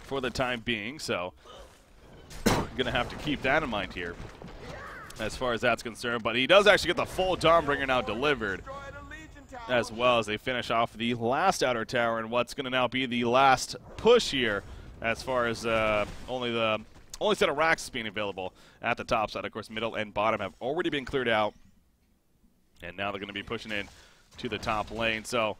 [SPEAKER 1] for the time being, so going to have to keep that in mind here as far as that's concerned. But he does actually get the full Dawnbringer now delivered, as well as they finish off the last outer tower and what's going to now be the last push here as far as only set of racks being available at the top side. Of course, middle and bottom have already been cleared out, and now they're going to be pushing in to the top lane. So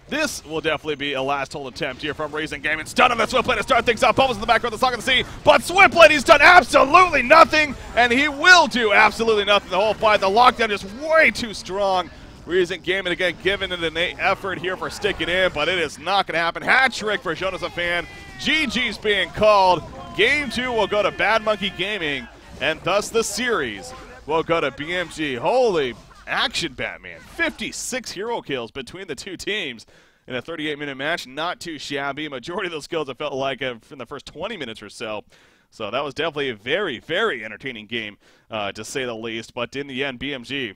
[SPEAKER 1] this will definitely be a last hold attempt here from Racing Gaming. Stun on the Switchblade to start things off. Bubbles in the background, the Song of the Sea. But Switchblade, he's done absolutely nothing, and he will do absolutely nothing the whole fight. The lockdown is way too strong. Racing Gaming again giving it an effort here for sticking in, but it is not going to happen. Hat trick for Jonas a fan. GG's being called. Game 2 will go to Bad Monkey Gaming, and thus the series will go to BMG. Holy action, Batman. 56 hero kills between the two teams in a 38-minute match. Not too shabby. Majority of those kills, it felt like, in the first 20 minutes or so. So that was definitely a very, very entertaining game, to say the least. But in the end, BMG,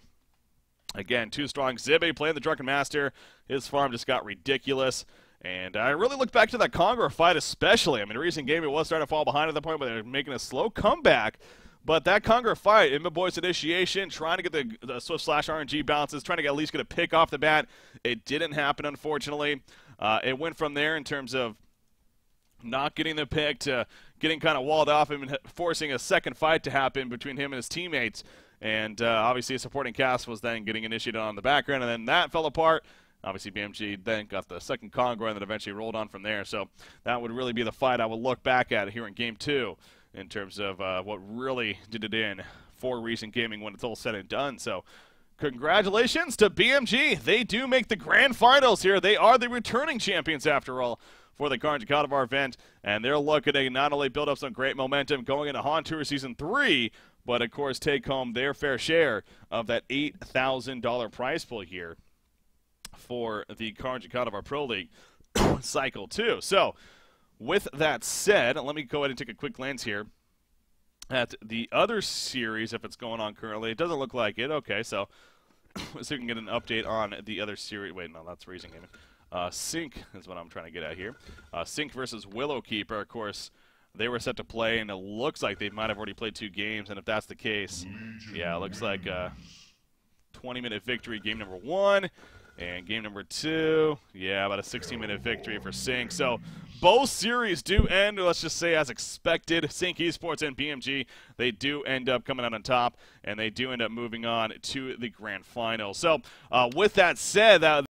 [SPEAKER 1] again, too strong. Zibby playing the Drunken Master. His farm just got ridiculous. And I really look back to that Conqueror fight especially. I mean, Racing Gaming was starting to fall behind at the point, but they're making a slow comeback. But that Conqueror fight, Imba Boy's initiation, trying to get the Swift Slash RNG bounces, trying to at least get a pick off the bat. It didn't happen, unfortunately. It went from there in terms of not getting the pick to getting kind of walled off and forcing a second fight to happen between him and his teammates. And obviously a supporting cast was then getting initiated on the background, and then that fell apart. Obviously, BMG then got the second Conqueror and then eventually rolled on from there. So that would really be the fight I would look back at here in Game 2 in terms of what really did it in for Racing Gaming when it's all said and done. So congratulations to BMG. They do make the grand finals here. They are the returning champions, after all, for the Carnage Cadavar event. And they're looking to not only build up some great momentum going into Han Tour Season 3, but, of course, take home their fair share of that $8,000 prize pool here for the Carnage Cadavar Pro League Cycle 2. So, with that said, let me go ahead and take a quick glance here at the other series, if it's going on currently. It doesn't look like it. Okay, so we can get an update on the other series. Wait, no, that's Racing Gaming. CiC is what I'm trying to get at here. CiC versus Willowkeeper, of course. They were set to play, and it looks like they might have already played 2 games. And if that's the case, yeah, it looks like 20-minute victory game number 1. And game number 2, yeah, about a 16-minute victory for CiC. So both series do end, let's just say, as expected. CiC Esports and BMG, they do end up coming out on top, and they do end up moving on to the grand final. So with that said,